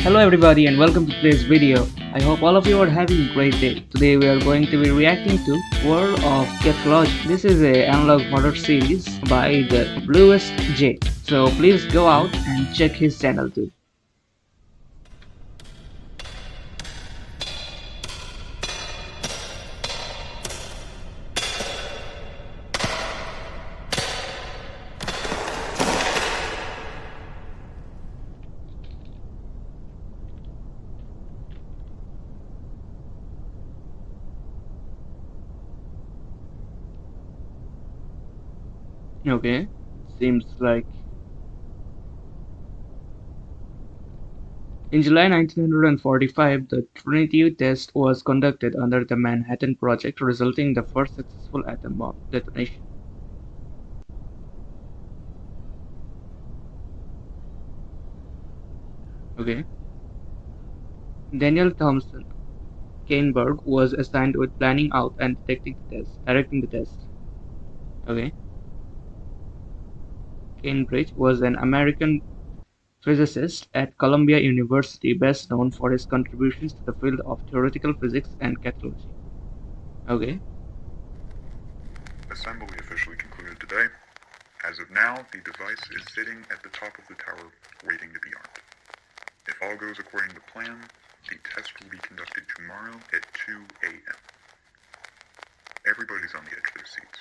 Hello everybody and welcome to today's video. I hope all of you are having a great day. Today we are going to be reacting to World of Cathology. This is a analog horror series by the Bluest-Jay. So please go out and check his channel too. Okay, seems like in July 1945, the Trinity test was conducted under the Manhattan Project, resulting in the first successful atom bomb detonation. Okay. Daniel Thompson Kainberg was assigned with planning out and directing the test. Okay. Cambridge was an American physicist at Columbia University, best known for his contributions to the field of theoretical physics and cathology. Okay. Assembly officially concluded today. As of now, the device is sitting at the top of the tower, waiting to be armed. If all goes according to plan, the test will be conducted tomorrow at 2 a.m. Everybody's on the edge of their seats.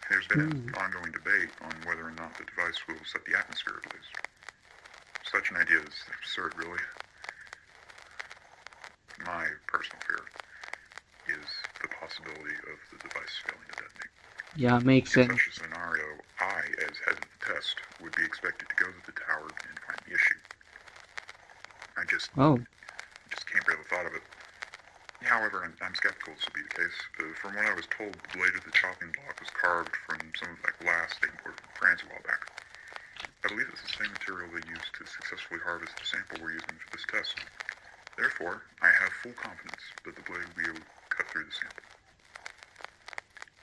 There's been an ongoing debate on whether or not the device will set the atmosphere ablaze. Such an idea is absurd, really. My personal fear is the possibility of the device failing to detonate. Yeah, makes sense. In such a scenario, I, as head of the test, would be expected to go to the tower and find the issue. I just can't bear the thought of it. However, I'm skeptical this will be the case. From what I was told, the blade of the chopping block was carved from some of that glass they imported from France a while back. I believe it's the same material they used to successfully harvest the sample we're using for this test. Therefore, I have full confidence that the blade will be able to cut through the sample.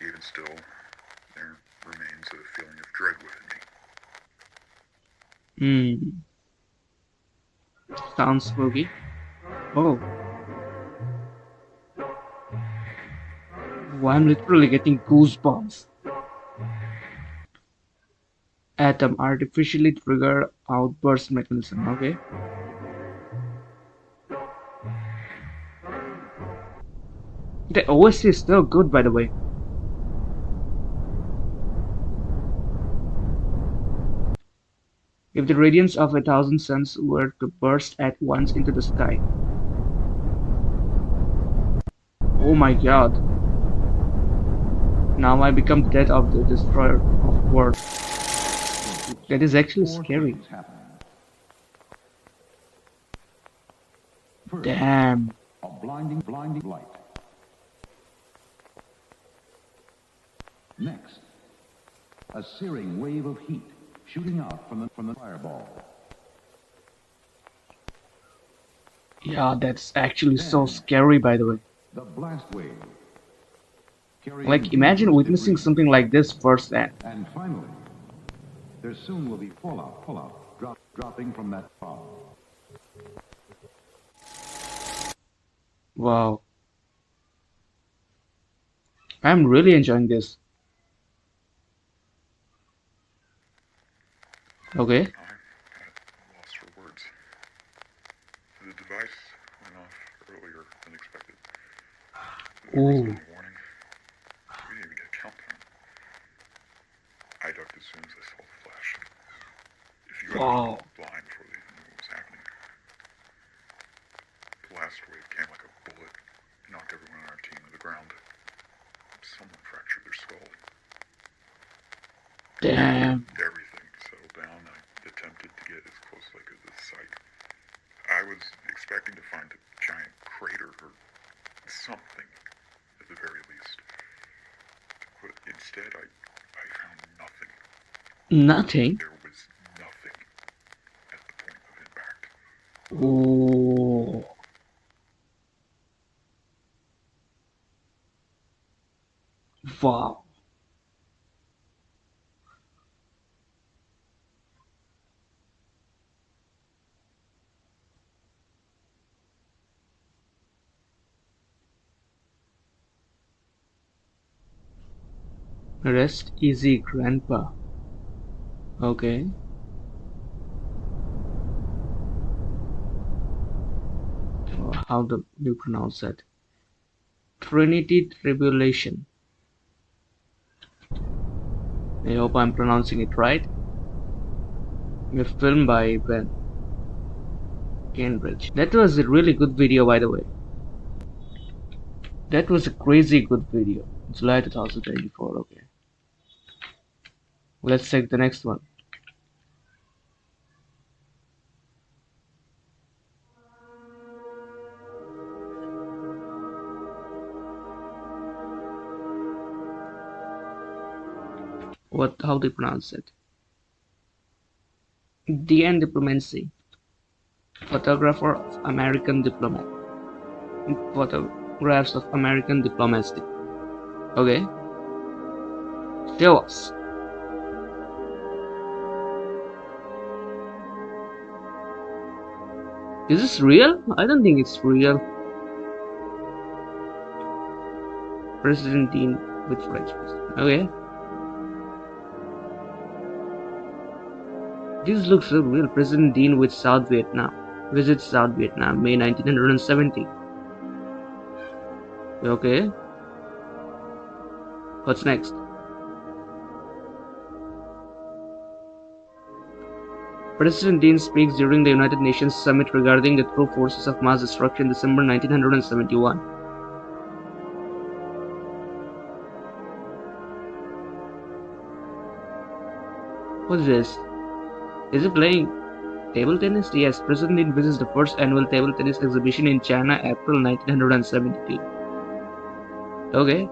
Even still, there remains a feeling of dread within me. Sounds spooky. Oh. Oh, I'm literally getting goosebumps. Atom artificially triggered outburst mechanism. Okay. The OST is still good, by the way. If the radiance of 1,000 suns were to burst at once into the sky. Oh my god. Now I become the death of the destroyer of worlds. That is actually scary. Damn. A blinding light. Next, a searing wave of heat shooting out from the fireball. Yeah, that's actually so scary, by the way. The blast wave. Like, imagine witnessing something like this firsthand. And finally, there soon will be fallout, dropping from that bomb. Wow. I'm really enjoying this. Okay. I'm at loss for words. The device went off earlier than expected. There wasn't any warning. We didn't even get a countdown. I ducked as soon as I saw the flash. If you ever went blind before they knew what was happening. The blast wave came like a bullet. It knocked everyone on our team to the ground. Someone fractured their skull. Damn. Everything settled down. I attempted to get as close as I could to the site. I was expecting to find a giant crater or something, at the very least. But instead, I found nothing. Nothing? There was nothing at the point of impact. Oh. Wow. Rest easy, Grandpa. Okay. How do you pronounce that? Trinity Tribulation. I hope I'm pronouncing it right. A film by Ben Cambridge. That was a really good video, by the way. That was a crazy good video. July 2024. Okay. Let's check the next one. How do you pronounce it? DN Diplomacy. Photographer of American diplomat. Photographs of American diplomacy. Okay. Show us. Is this real? I don't think it's real. President Dean with French president. Okay. This looks so real. President Dean with South Vietnam. Visits South Vietnam, May 1970. Okay. What's next? President Dean speaks during the United Nations Summit regarding the true forces of mass destruction, December 1971. What's this? Is he playing table tennis? Yes, President Dean visits the first annual table tennis exhibition in China, April 1972. Okay.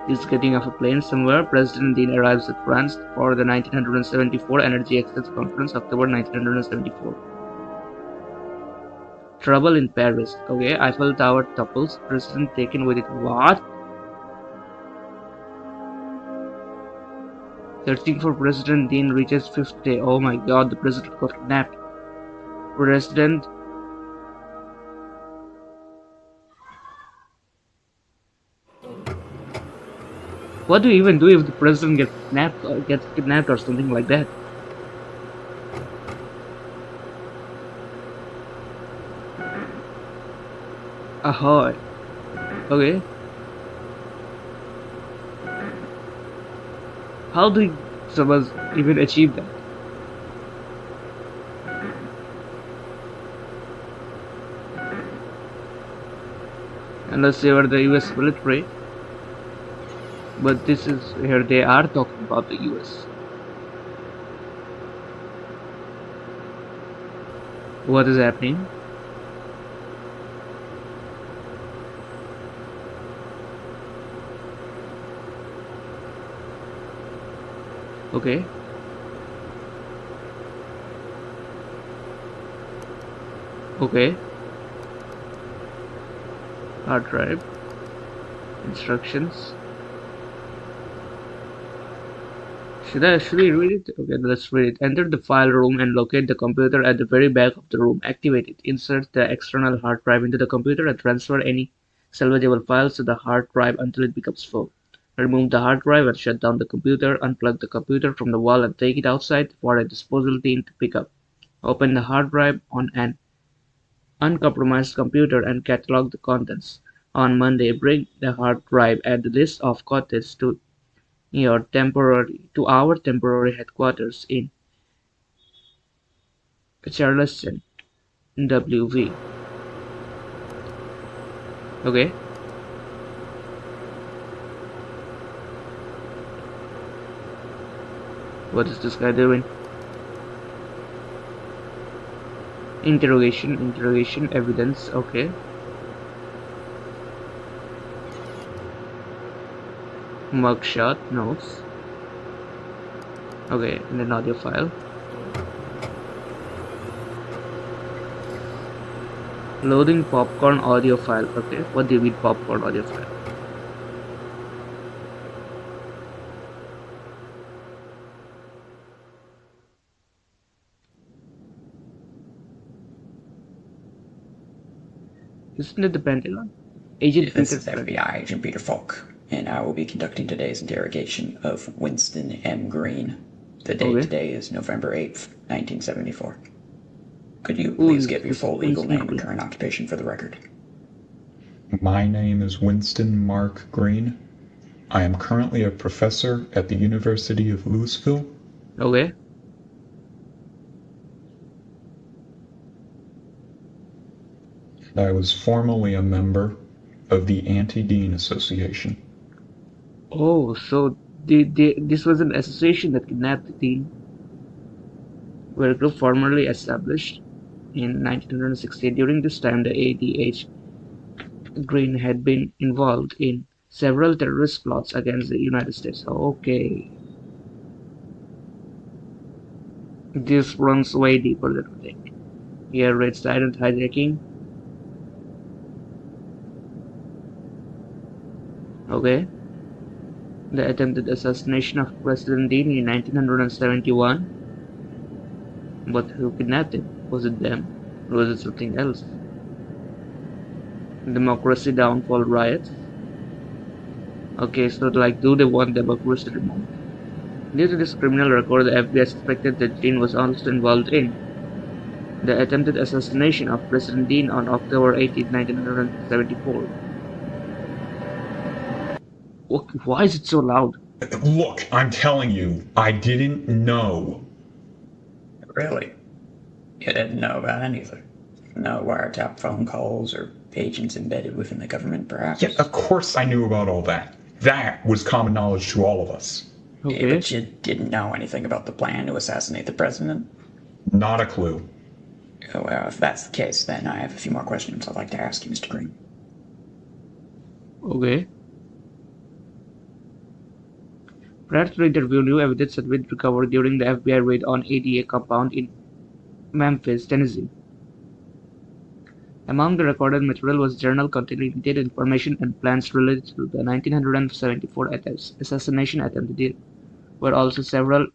He's getting off a plane somewhere. President Dean arrives at France for the 1974 Energy Access Conference, October 1974. Trouble in Paris. Okay, Eiffel Tower topples. President taken with it. What? Searching for President Dean reaches 5th day. Oh my god, the president got kidnapped. President. What do you even do if the president gets kidnapped or something like that? Ahoy. Okay. How do someone even achieve that? Unless they were the US military. But this is here they are talking about the US. What is happening? Okay. Okay. Hard drive. Instructions. Should we read it? Okay, let's read it. Enter the file room and locate the computer at the very back of the room. Activate it. Insert the external hard drive into the computer and transfer any salvageable files to the hard drive until it becomes full. Remove the hard drive and shut down the computer. Unplug the computer from the wall and take it outside for a disposal team to pick up. Open the hard drive on an uncompromised computer and catalog the contents. On Monday, bring the hard drive and the list of contents to our temporary headquarters in Charleston, WV. Okay. What is this guy doing? Interrogation, evidence. Okay. Mugshot, notes. Okay, and an audio file. Loading popcorn audio file. Okay, what do you mean popcorn audio file? Isn't it the Pentagon? Agent This Peter is Falk. FBI Agent Peter Falk, and I will be conducting today's interrogation of Winston M. Green. The date today is November 8th, 1974. Could you please give your full legal name and current occupation for the record? My name is Winston Mark Green. I am currently a professor at the University of Louisville. Okay. I was formerly a member of the Anti-Dean Association. Oh, so this was an association that kidnapped the dean, were a group formerly established in 1960. During this time, the ADH Green had been involved in several terrorist plots against the United States. Okay. This runs way deeper than we think. Here reads silent hijacking. Okay. The attempted assassination of President Dean in 1971. But who kidnapped him? Was it them? Or was it something else? Democracy downfall riots. Okay, so like, do they want democracy removed? Due to this criminal record, the FBI suspected that Dean was also involved in the attempted assassination of President Dean on October 18, 1974. Why is it so loud? Look, I'm telling you, I didn't know. Really? You didn't know about anything? No wiretap phone calls or agents embedded within the government, perhaps? Yeah, of course I knew about all that. That was common knowledge to all of us. Okay. Yeah, but you didn't know anything about the plan to assassinate the president? Not a clue. Oh, well, if that's the case, then I have a few more questions I'd like to ask you, Mr. Green. Okay. Prior to the interview, new evidence had been recovered during the FBI raid on ADA compound in Memphis, Tennessee. Among the recorded material was a journal containing detailed information and plans related to the 1974 assassination attempt. There were also several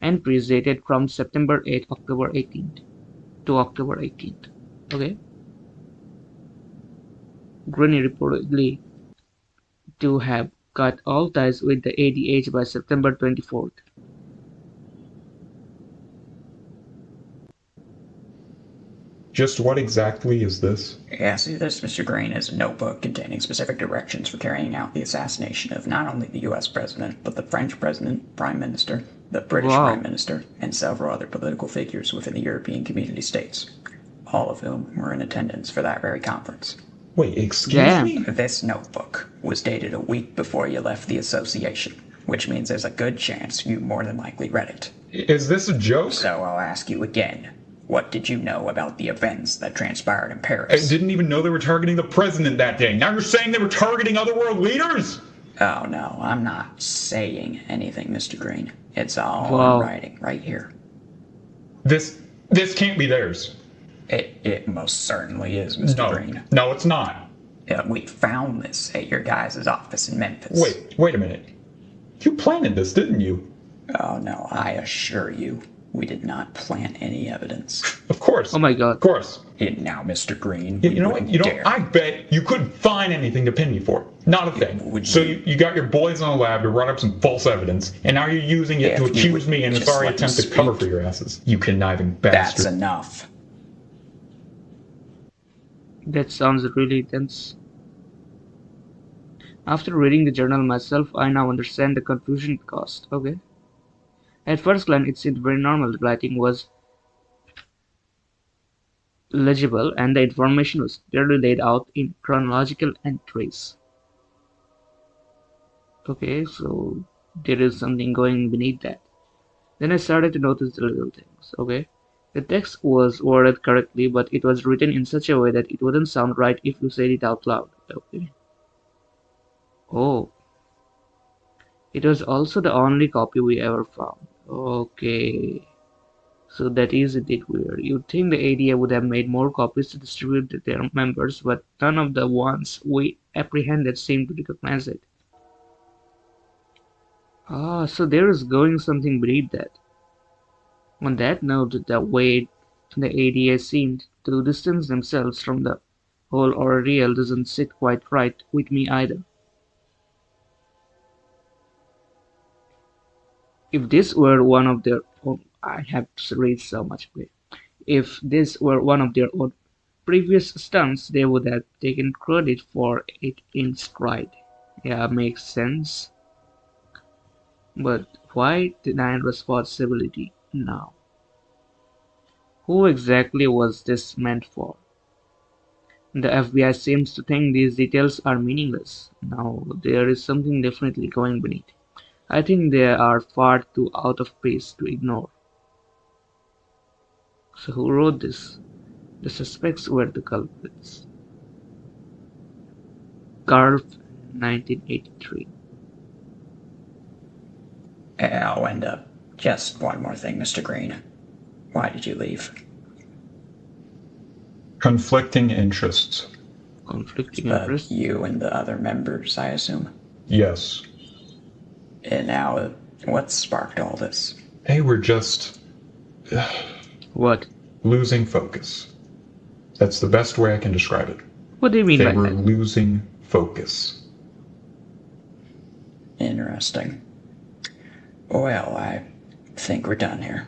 entries dated from September 8th, October 18th to October 18th. Okay. Green reportedly to have cut all ties with the ADH by September 24th. Just what exactly is this? Yeah, see, this, Mr. Green, is a notebook containing specific directions for carrying out the assassination of not only the U.S. president, but the French president, prime minister, the British prime minister, and several other political figures within the European Community States, all of whom were in attendance for that very conference. Wait, excuse me? This notebook was dated a week before you left the association, which means there's a good chance you more than likely read it. Is this a joke? So I'll ask you again. What did you know about the events that transpired in Paris? I didn't even know they were targeting the president that day. Now you're saying they were targeting other world leaders? Oh, no, I'm not saying anything, Mr. Green. It's all in writing, right here. This can't be theirs. It most certainly is, Mr. Green. No, it's not. We found this at your guys' office in Memphis. Wait a minute. You planted this, didn't you? Oh, no, I assure you, we did not plant any evidence. Of course. Oh my god. Of course. Now, Mr. Green, you know what? I bet you couldn't find anything to pin me for. Not a thing. So you got your boys in the lab to run up some false evidence, and now you're using it to accuse me in a sorry attempt to cover for your asses. You conniving bastard. That's enough. That sounds really tense. After reading the journal myself, I now understand the confusion it caused. Okay. At first glance, it seemed very normal. The writing was legible and the information was clearly laid out in chronological entries. Okay, so there is something going beneath that. Then I started to notice the little things. Okay. The text was worded correctly, but it was written in such a way that it wouldn't sound right if you said it out loud. Okay. Oh. It was also the only copy we ever found. Okay. So that is indeed weird. You'd think the ADA would have made more copies to distribute to their members, but none of the ones we apprehended seemed to recognize it. Ah, so there is going something beneath that. On that note, the way the ADA seemed to distance themselves from the whole or real doesn't sit quite right with me either. If this were one of their own, I have to read so much. If this were one of their own previous stunts, they would have taken credit for it in stride. Yeah, makes sense. But why deny responsibility now? Who exactly was this meant for? The FBI seems to think these details are meaningless. Now, there is something definitely going beneath. I think they are far too out of place to ignore. So who wrote this? The suspects were the culprits. Carl, 1983. Oh, and just one more thing, Mr. Green. Why did you leave? Conflicting interests. Conflicting interests? You and the other members, I assume? Yes. And now, what sparked all this? They were just... What? losing focus. That's the best way I can describe it. What do you mean by that? They were losing focus. Interesting. Well, I think we're done here.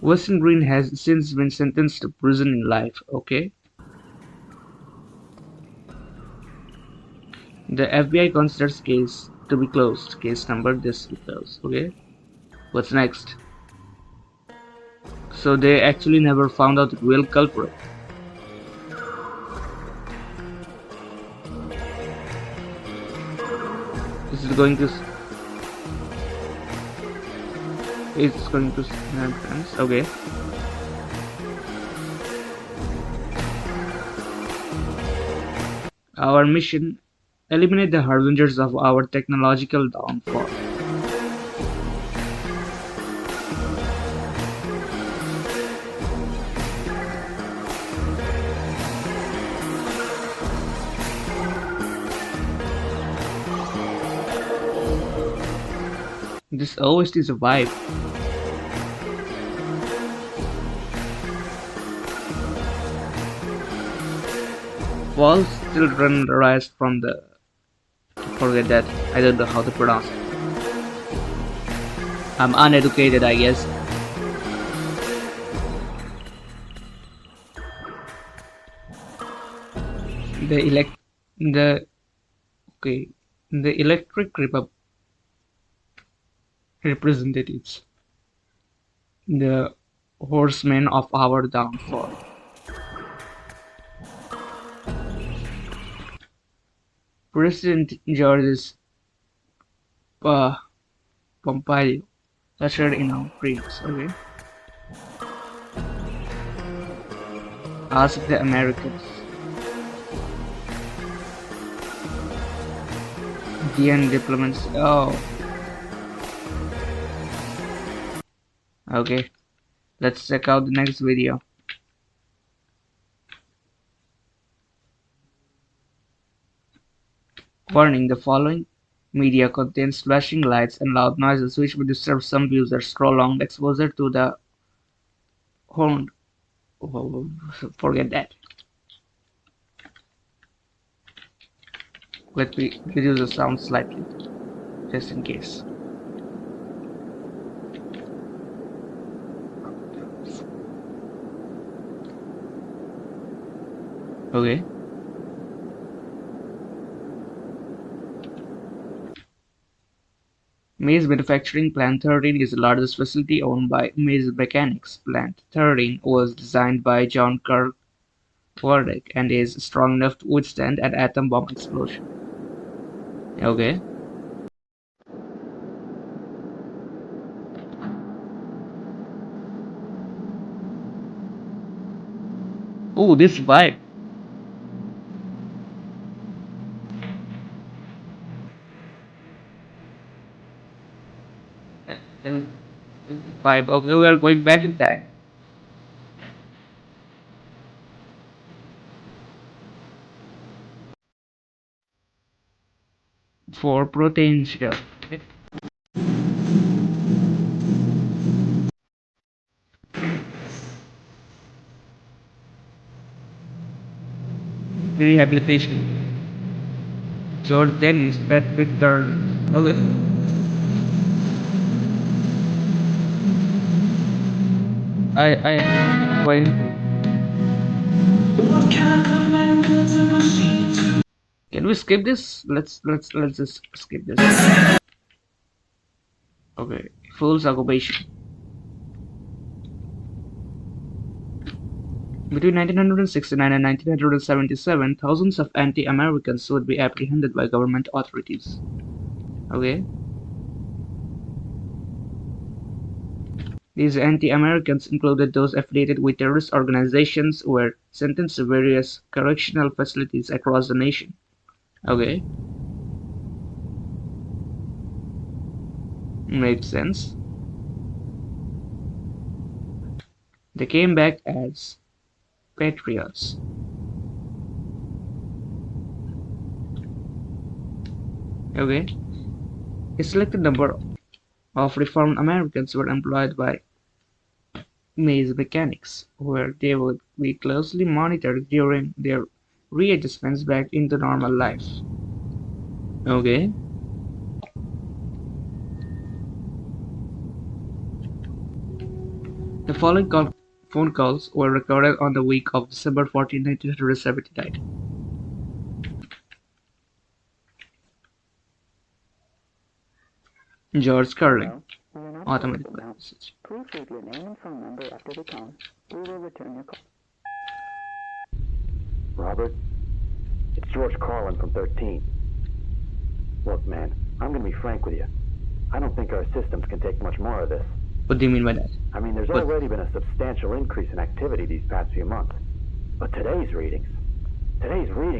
Weston Green has since been sentenced to prison in life, okay? The FBI considers case to be closed. Case number this to be closed, okay? What's next? So they actually never found out the real culprit. This is going to... It's going to... Okay. Our mission: eliminate the harbingers of our technological downfall. This OST is a vibe. Walls children rise from the... Forget that. I don't know how to pronounce it. I'm uneducated, I guess. The electric representatives, the horsemen of our downfall. President George's Pompeo ushered in our dreams, okay? Ask the Americans. DN diplomats. Oh. Okay. Let's check out the next video. Warning: the following media contains flashing lights and loud noises which may disturb some users. Prolonged exposure to the horn. Oh, forget that. Let me reduce the sound slightly, just in case. Okay. Maze Manufacturing Plant 13 is the largest facility owned by Maze Mechanics. Plant 13 was designed by John Kirkwood and is strong enough to withstand an atom bomb explosion. Okay. Oh, this vibe. Vibe. Okay, we are going back in time. For potential. Okay. rehabilitation. George Dennis, Pat Victor. Okay. Wait. Can we skip this? Let's just skip this. Okay, fool's occupation. Between 1969 and 1977, thousands of anti-Americans would be apprehended by government authorities. Okay. These anti-Americans included those affiliated with terrorist organizations who were sentenced to various correctional facilities across the nation. Okay. Makes sense. They came back as patriots. Okay. A selected number of reformed Americans were employed by maze mechanics, where they would be closely monitored during their readjustments back into normal life. Okay. The following phone calls were recorded on the week of December 14, 1979. George Carlin. Automatic message. Please leave your name and phone number after the tone. We will return your call. Robert, it's George Carlin from 13. Look, man, I'm gonna be frank with you. I don't think our systems can take much more of this. What do you mean by that? I mean, there's already been a substantial increase in activity these past few months. But today's readings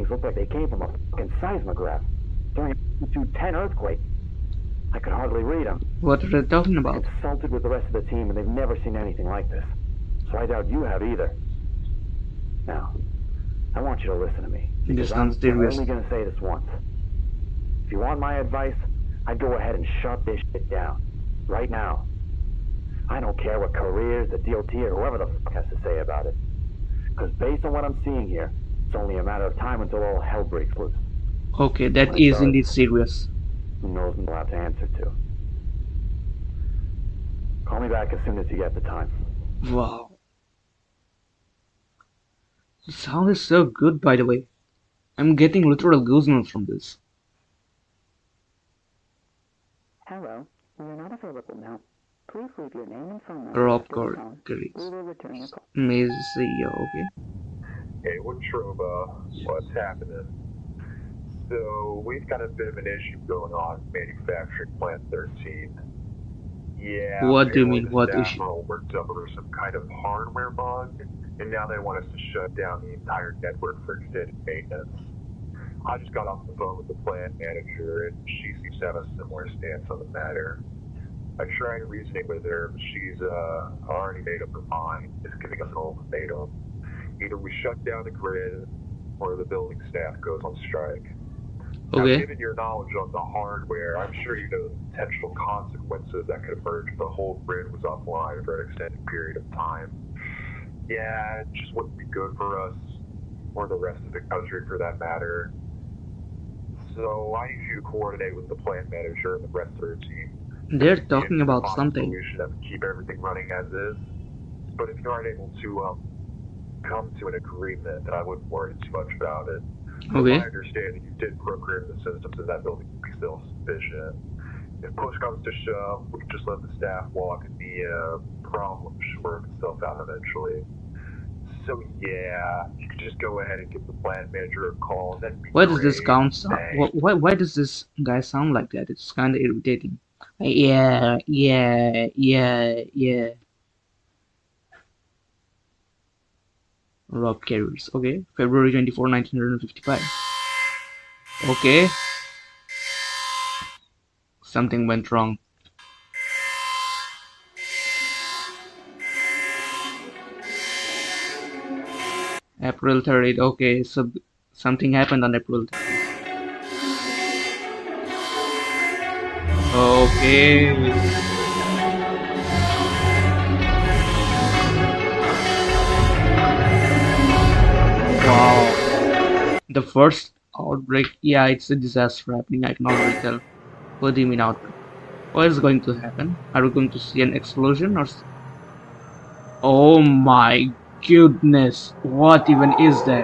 look like they came from a fucking seismograph during a 210 earthquake. I could hardly read them. What are they talking about? I consulted with the rest of the team, and they've never seen anything like this. So I doubt you have either. Now, I want you to listen to me. This sounds serious. I'm only going to say this once. If you want my advice, I'd go ahead and shut this shit down. Right now. I don't care what careers, the DOT, or whoever the fuck has to say about it. Because based on what I'm seeing here, it's only a matter of time until all hell breaks loose. Okay, that is indeed serious. Who knows when we'll have to answer to. Call me back as soon as you get the time. Wow. The sound is so good, by the way. I'm getting literal goosebumps from this. Hello, we are not available now. Please leave your name and phone number Rob after the tone. Corey. We will return your call. Maze CEO, okay. Hey, what's happening? So, we've got a bit of an issue going on manufacturing plant 13. Yeah. What do you mean, what issue? We're all worked up over some kind of hardware bug, and now they want us to shut down the entire network for extended maintenance. I just got off the phone with the plant manager, and she seems to have a similar stance on the matter. I tried reasoning with her, but she's already made up her mind. It's giving us an ultimatum. Either we shut down the grid, or the building staff goes on strike. Okay. Now, given your knowledge on the hardware, I'm sure you know the potential consequences that could emerge if the whole grid was offline for an extended period of time. Yeah, it just wouldn't be good for us, or the rest of the country for that matter. So I need you to coordinate with the plant manager and the rest of their team. They're talking about something. We should have to keep everything running as is. But if you aren't able to come to an agreement, then I wouldn't worry too much about it. Okay. My understanding, you did program the systems in that building to be self-sufficient. If push comes to shove, we can just let the staff walk and the problem should work itself out eventually. So yeah, you can just go ahead and give the plant manager a call. And that'd be Why does this great. sound? Why does this guy sound like that? It's kind of irritating. Yeah. Rob Carriers. Okay. February 24, 1955. Okay. Something went wrong. April 3rd. Okay, so something happened on April 3rd. Okay. Wow. The The first outbreak, yeah, it's a disaster happening. I can already tell. What do you mean outbreak? What is going to happen? Are we going to see an explosion or? Oh my goodness! What even is that?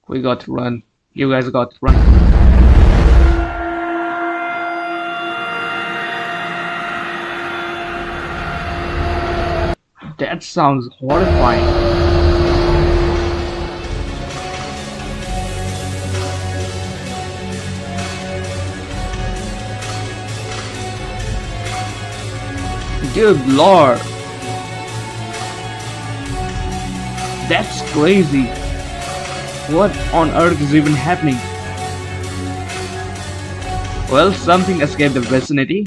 We got to run. You guys got to run. That sounds horrifying. Good lord. That's crazy. What on earth is even happening? Well, something escaped the vicinity.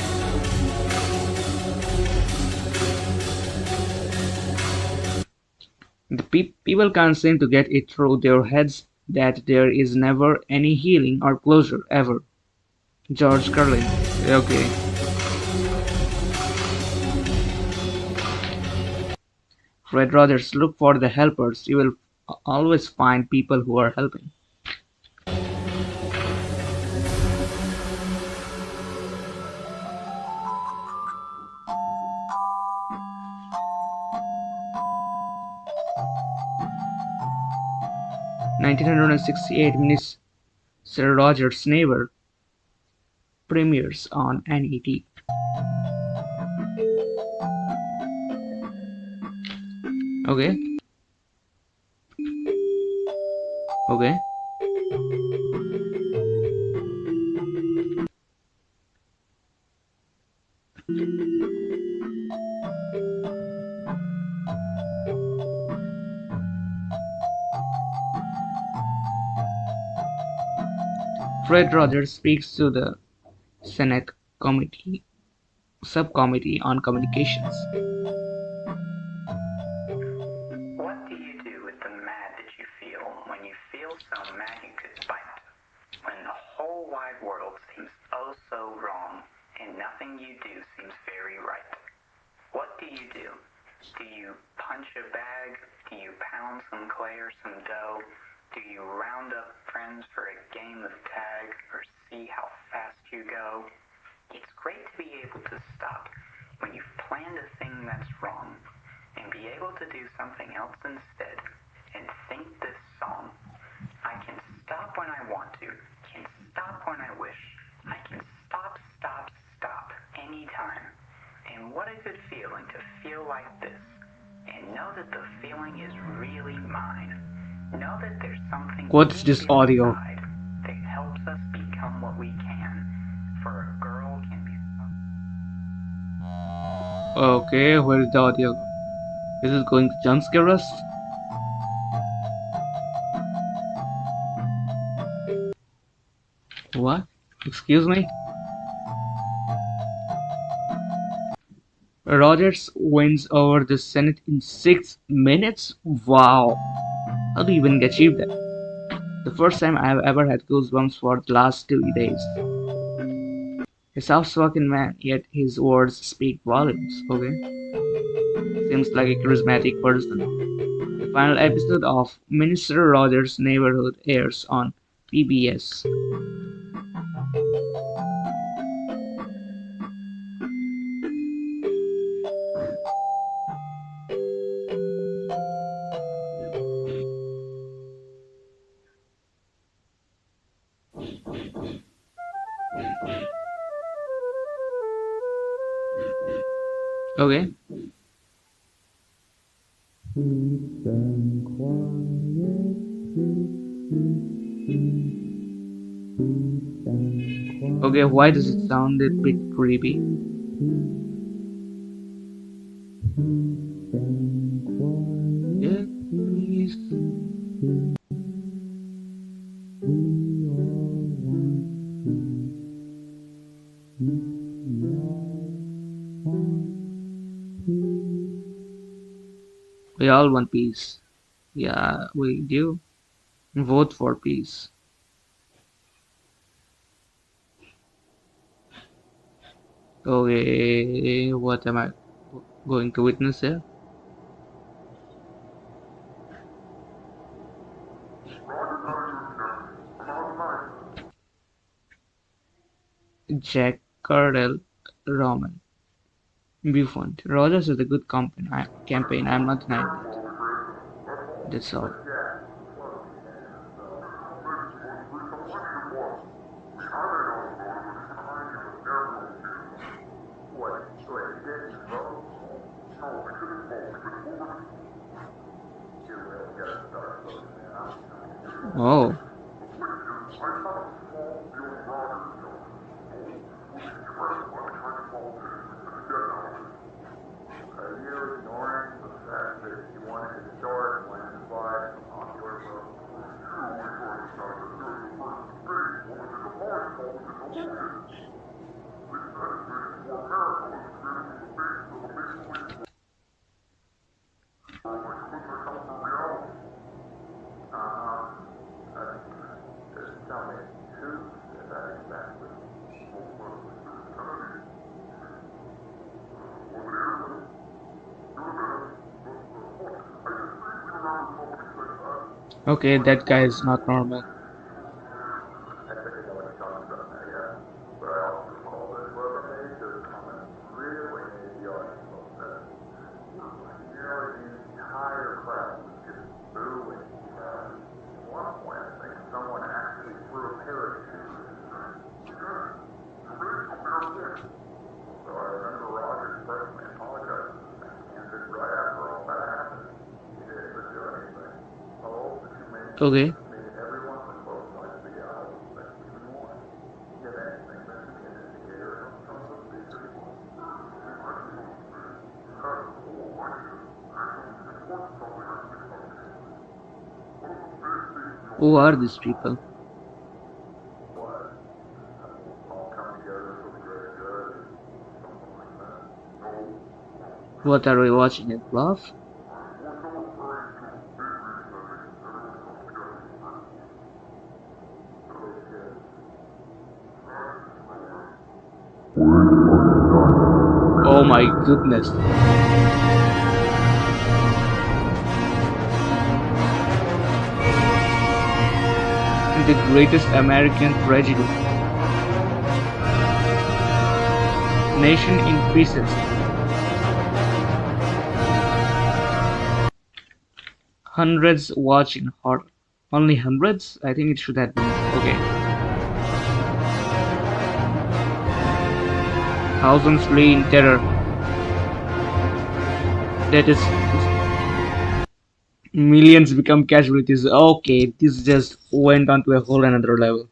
The people can't seem to get it through their heads that there is never any healing or closure, ever. George Carlin. Okay. Fred Rogers, look for the helpers. You will always find people who are helping. (1968) Mr. Rogers' Neighbor premieres on NET. Okay. Okay. Fred Rogers speaks to the Senate subcommittee on communications. What do you do with the mad that you feel when you feel so mad you could bite? When the whole wide world seems oh so wrong and nothing you do seems very right? What do you do? Do you punch a bag? Do you pound some clay or some dough? Do you round up friends for a game of tag or see how fast you go? It's great to be able to stop when you've planned a thing that's wrong and be able to do something else instead and think this song. I can stop when I want to, can stop when I wish. I can stop anytime. And what a good feeling to feel like this and know that the feeling is really mine. Know that there's something What's this audio? that helps us become what we can. For a girl can be. Okay, where is the audio? Is it going to jump scare us? What? Excuse me? Rogers wins over the Senate in 6 minutes? Wow! How do you even achieve that? The first time I have ever had goosebumps for the last 2 days. A soft-spoken man, yet his words speak volumes, okay? Seems like a charismatic person. The final episode of Minister Rogers' Neighborhood airs on PBS. Okay. Okay, why does it sound a bit creepy? Yeah, please. We all want peace. Yeah, we do. Vote for peace. Okay, what am I? going to witness here. Jack Cardell Roman Viewpoint. Rogers is a good campaign. I'm not denying that. That's all. Oh. Okay, that guy is not normal. Okay. Who are these people? What are we watching at Bluff? Oh my goodness. The greatest American tragedy. Nation increases. Hundreds watch in horror. Only hundreds? I think it should have been. Okay. Thousands flee in terror. That is, millions become casualties. Okay, this just went on to a whole another level.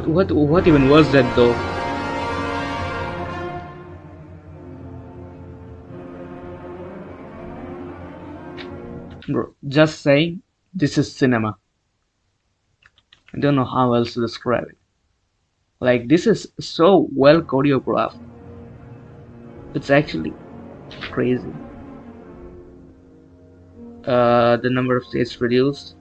What even was that though? Bro, just saying, this is cinema. I don't know how else to describe it. Like, this is so well choreographed. It's actually crazy. The number of states reduced.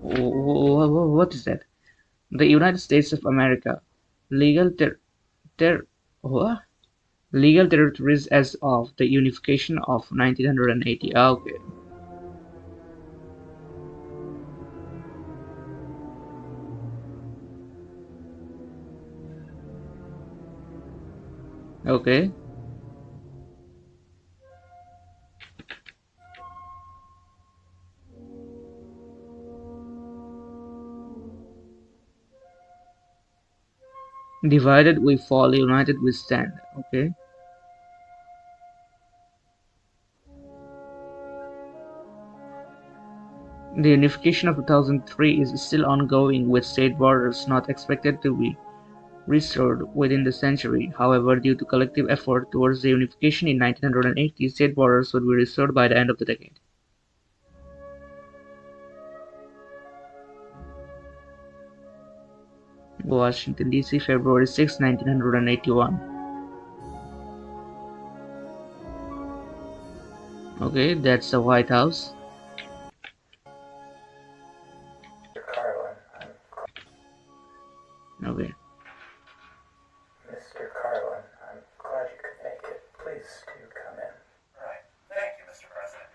What is that? The United States of America. Legal legal territories as of the unification of 1980. Okay. Okay. Divided we fall, united we stand. Okay. The unification of 2003 is still ongoing, with state borders not expected to be restored within the century. However, due to collective effort towards the unification in 1980, state borders would be restored by the end of the decade. Washington, D.C., February 6, 1981. Okay, that's the White House. Okay. Mr. Carlin, I'm glad you could make it. Please do come in. Right. Thank you, Mr. President.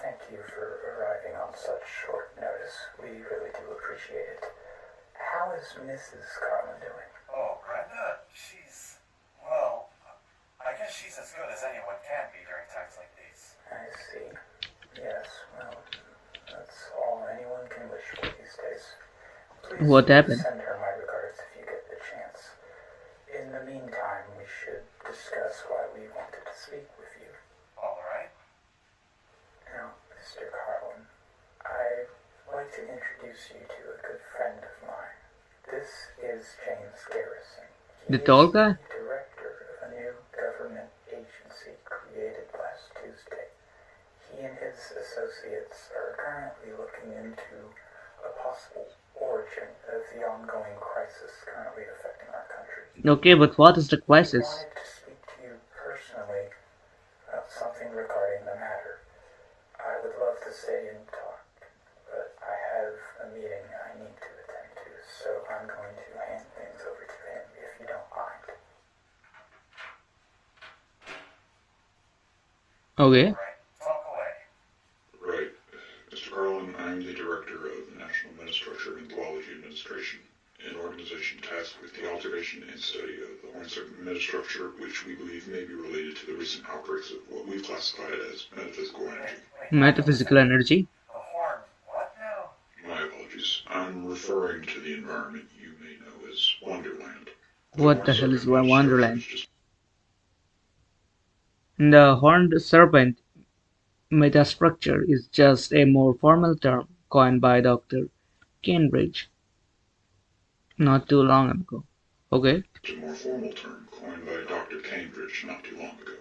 Thank you for arriving on such short notice. We really do appreciate it. How is Mrs. Carlin doing? Oh, Brenda? She's, well, I guess she's as good as anyone can be during times like these. I see. Yes, well, that's all anyone can wish for these days. Please what happened? Send her my regards if you get the chance. In the meantime, we should discuss why we wanted to speak with you. All right. Now, Mr. Carlin, I'd like to introduce you to a good friend of mine. This is James Garrison. The tall guy? Director of a new government agency created last Tuesday. He and his associates are currently looking into a possible origin of the ongoing crisis currently affecting our country. Okay, but what is the crisis? I wanted to speak to you personally about something regarding the matter. I would love to stay and talk, but I have a meeting I need to attend to, so I'm going to hand things over to him if you don't mind. Okay. Talk away. Right. Mr. Carlin, I'm the director of the National Metastructure and Zoology Administration, an organization tasked with the observation and study of the horn segment metastructure, which we believe may be related to the recent outbreaks of what we've classified as metaphysical energy. Metaphysical energy? The horn, what now? My apologies. I'm referring to the environment you may know as Wonderland. What the hell is Wonderland? The horned serpent metastructure is just a more formal term coined by Dr. Cambridge not too long ago. Okay. It's a more formal term coined by Dr. Cambridge not too long ago.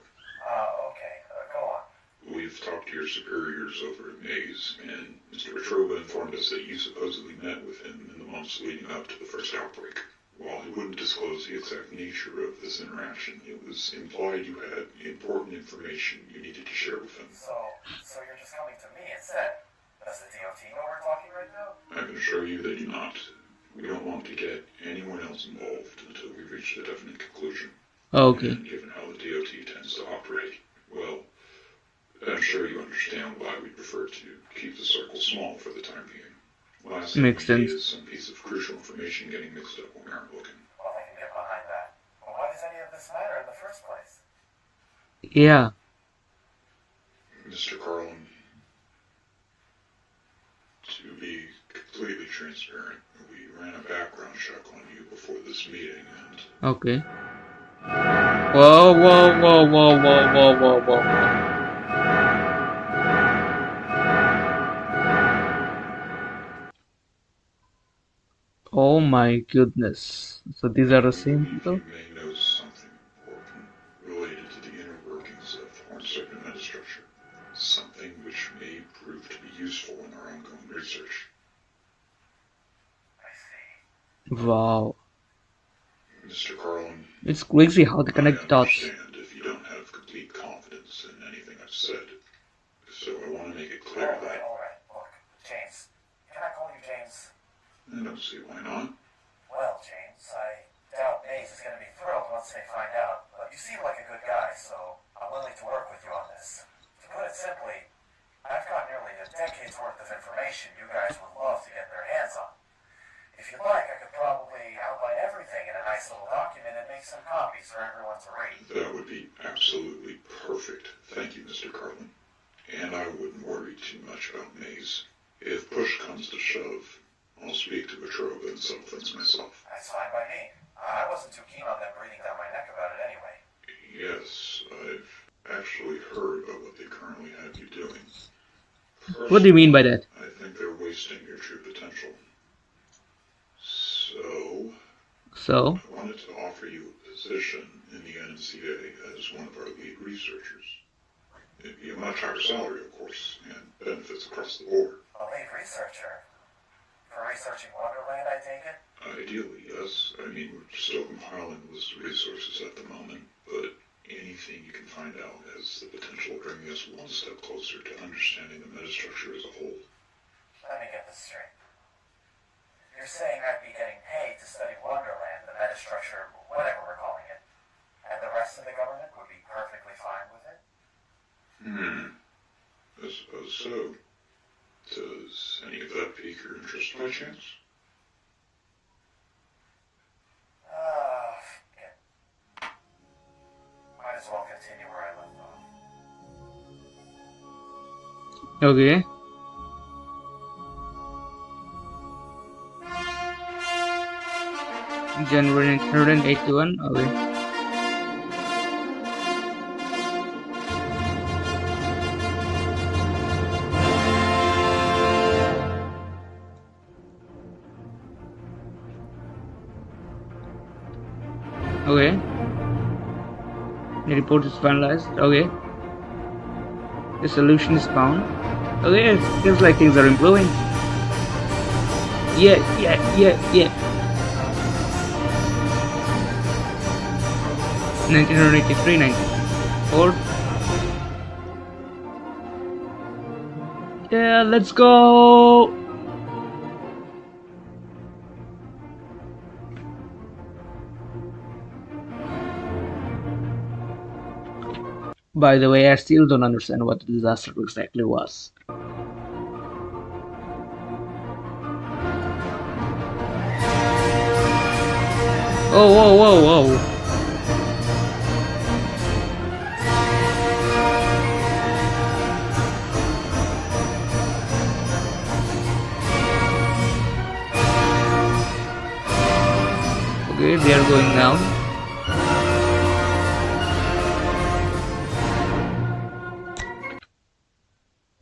Okay, go on. We've talked to your superiors over at Maze, and Mr. Petrova informed us that you supposedly met with him in the months leading up to the first outbreak. While he wouldn't disclose the exact nature of this interaction, it was implied you had important information you needed to share with him. So you're just coming to me instead? Does the DOT know we're talking right now? I can assure you they do not. We don't want to get anyone else involved until we reach a definite conclusion. Okay. And given how the DOT tends to operate, well, I'm sure you understand why we prefer to keep the circle small for the time being. Last thing Makes we need sense. is some piece of crucial information getting mixed up when we aren't looking. Well, I can get behind that. But why does any of this matter in the first place? Yeah. Mr. Carlin, to be completely transparent, we ran a background check on you before this meeting, and Okay. Whoa, whoa, whoa, whoa, whoa, whoa, whoa, whoa. Oh my goodness. So these are the same people? you may know something important related to the inner workings of the horn segment metastructure. Something which may prove to be useful in our ongoing research. I see. Wow. Mr. Carlin, It's crazy how they connect the I dots. understand if you don't have complete confidence in anything I've said. So I want to make it clear that All right. Look, James. Can I call you James? I don't see why not. Well, James, I doubt Maze is going to be thrilled once they find out, but you seem like a good guy, so I'm willing to work with you on this. To put it simply, I've got nearly a decade's worth of information you guys would love to get their hands on. If you'd like, I could probably outline everything in a nice little document and make some copies for everyone to read. That would be absolutely perfect. Thank you, Mr. Carlin. And I wouldn't worry too much about Maze. If push comes to shove, I'll speak to Petrova and settle things myself. That's fine by me. I wasn't too keen on them breathing down my neck about it anyway. Yes, I've actually heard about what they currently have you doing. What do you mean by that? I think wasting your true potential. So? I wanted to offer you a position in the NCA as one of our lead researchers. It'd be a much higher salary, of course, and benefits across the board. A lead researcher? For researching Wonderland, I take it? Ideally, yes. I mean, we're still compiling the list of resources at the moment, but anything you can find out has the potential of bringing us one step closer to understanding the metastructure as a whole. Let me get this straight. You're saying I'd be getting paid to study Wonderland, the metastructure, whatever we're calling it, and the rest of the government would be perfectly fine with it? I suppose so. Does any of that pique your interest by chance? Might as well continue where I left off. Okay. January 1981. Okay. Okay. The report is finalized. Okay. The solution is found. Okay, it seems like things are improving. Yeah. 1983, 1984. Yeah, let's go. By the way, I still don't understand what the disaster exactly was. Whoa. Okay, they are going down.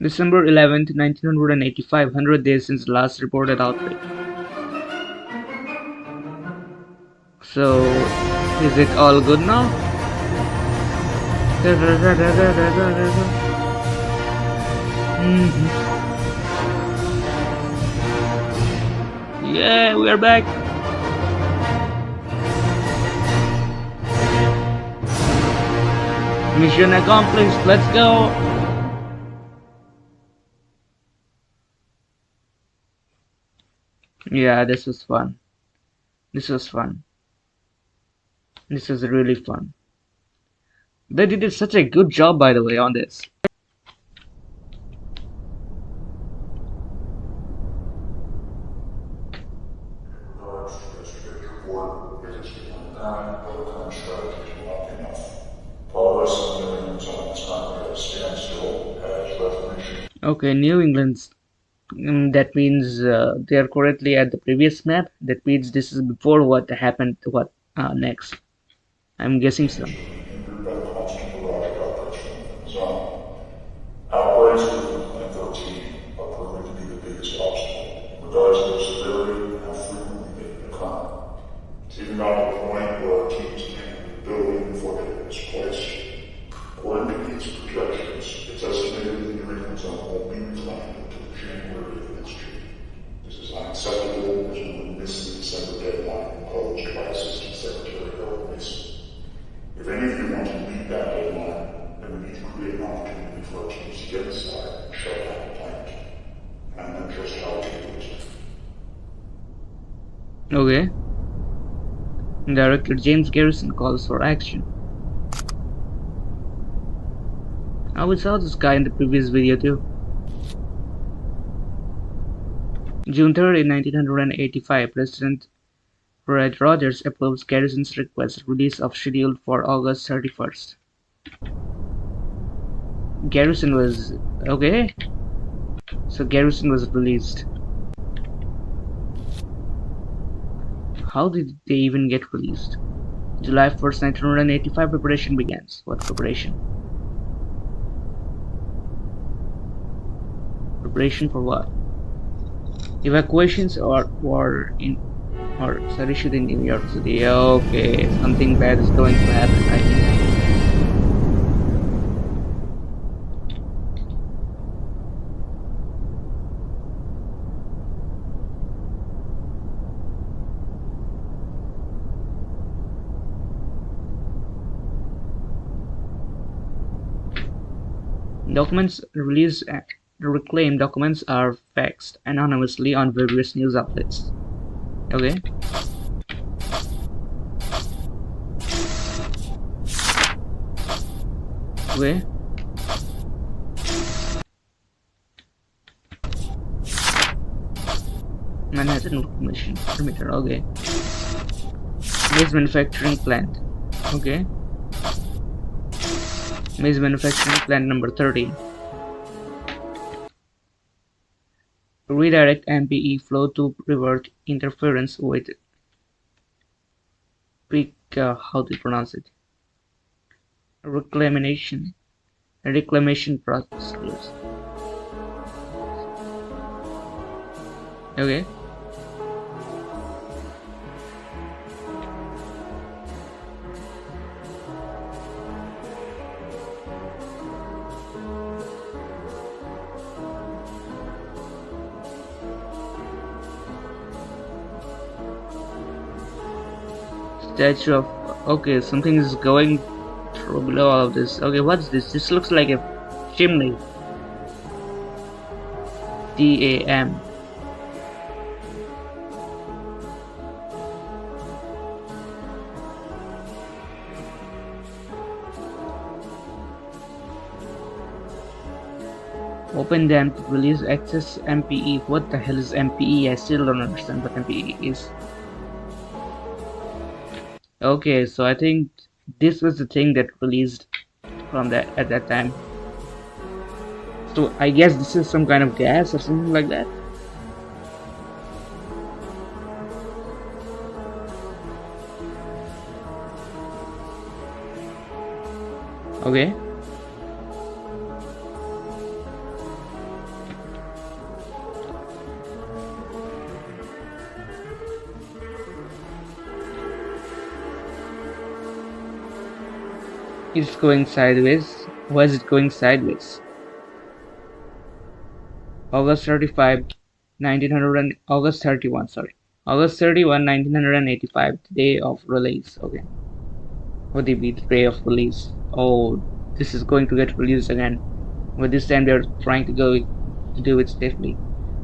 December 11th, 1985, 100 days since the last reported outbreak. So, is it all good now? Yeah, we are back. Mission accomplished, let's go. Yeah, this was fun. This was really fun. They did such a good job, by the way, on this. Okay, New England's. That means they are currently at the previous map. That means this is before what happened. What next? I'm guessing so. Outbreaks within Plant 13 are proven to be the biggest obstacle in regards to their severity and how frequently they can occur. It's even got to the point where our teams can't even build in before they hit this place. According to these projections, it's estimated that the New England zone won't be reclaimed until January of next year. This is unacceptable as we would miss the December deadline imposed by Assistant Secretary Harold Mason. If any of you want to meet that deadline, then we need to create an opportunity for our teams to get inside and shut down the plant. And I know just how to do it. Okay. Director James Garrison calls for action. We saw this guy in the previous video too. June 30, 1985, President Red Rogers approves Garrison's request release of scheduled for August 31st. Garrison was okay. So Garrison was released. How did they even get released? July 1st, 1985, preparation begins. What preparation? Preparation for what? Evacuations or issued in New York City. Okay, something bad is going to happen, I think. Documents released the reclaimed documents are faxed anonymously on various news outlets. Okay. Okay. Manhattan Reclamation Perimeter. Okay. Maize manufacturing plant. Okay. Maize manufacturing plant number 13. Redirect MPE flow to revert interference with how to pronounce it? Reclamation procedures. Okay. Statue of, okay, something is going through below all of this. Okay, what's this? This looks like a chimney. DAM. Open dam to release excess MPE. What the hell is MPE? I still don't understand what MPE is. Okay, so I think this was the thing that released from that at that time. So I guess this is some kind of gas or something like that. Okay. It's going sideways. Why is it going sideways? August 35, 1900 August 31, sorry. August 31, 1985, the day of release. Okay. What do you mean, the day of release? Oh, this is going to get released again. But this time they're trying to do it safely.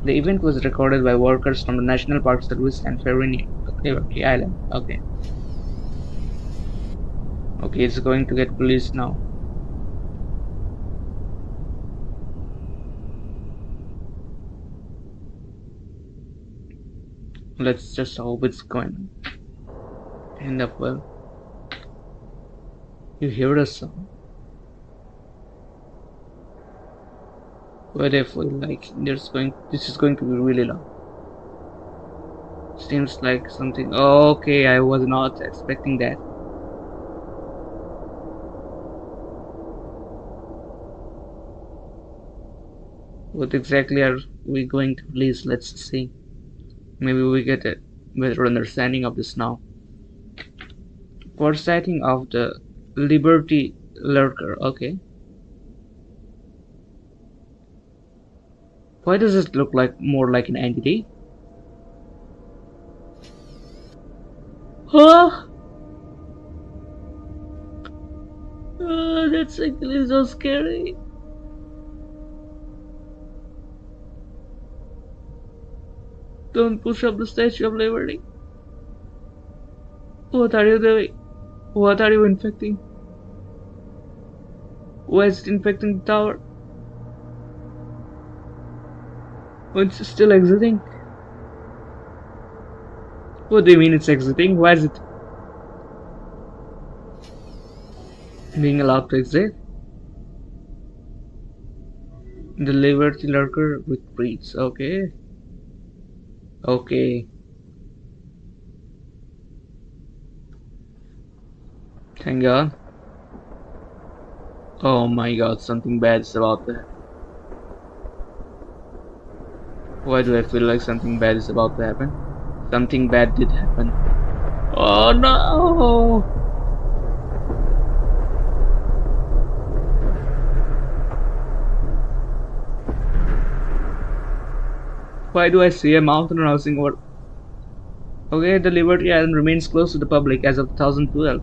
The event was recorded by workers from the National Park Service and Liberty Island. Okay. Okay, it's going to get released now. Let's just hope it's going to end up well. You hear the song? What if we like this is going to be really long. Seems like something. Oh, okay, I was not expecting that. What exactly are we going to release? Let's see. Maybe we get a better understanding of this now. For sighting of the Liberty Lurker. Okay. Why does it look like more like an entity? Huh? Oh, that's actually so scary. Don't push up the Statue of Liberty. What are you doing? What are you infecting? Why is it infecting the tower? Oh, it's still exiting? What do you mean it's exiting? Why is it being allowed to exit? The Liberty Lurker retreats. Okay. Okay. Thank God. Oh my God, something bad is about to happen. Why do I feel like something bad is about to happen? Something bad did happen. Oh no! Why do I see a mountain rising over? Okay, the Liberty Island remains closed to the public as of 2012.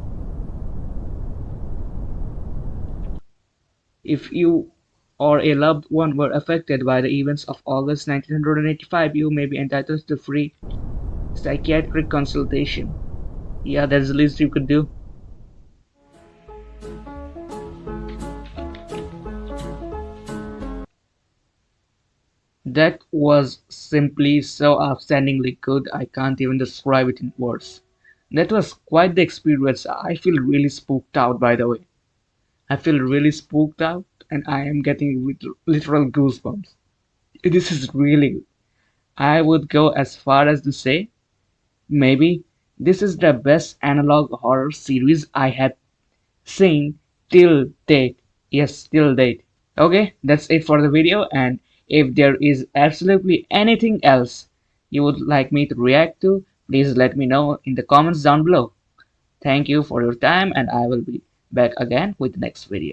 If you or a loved one were affected by the events of August 1985, you may be entitled to free psychiatric consultation. Yeah, that's the least you could do. That was simply so outstandingly good, I can't even describe it in words. That was quite the experience. I feel really spooked out, by the way. I feel really spooked out, and I am getting literal goosebumps. This is really, I would go as far as to say, maybe this is the best analog horror series I have seen till date. Yes, till date. Okay, that's it for the video, and if there is absolutely anything else you would like me to react to, please let me know in the comments down below. Thank you for your time, and I will be back again with the next video.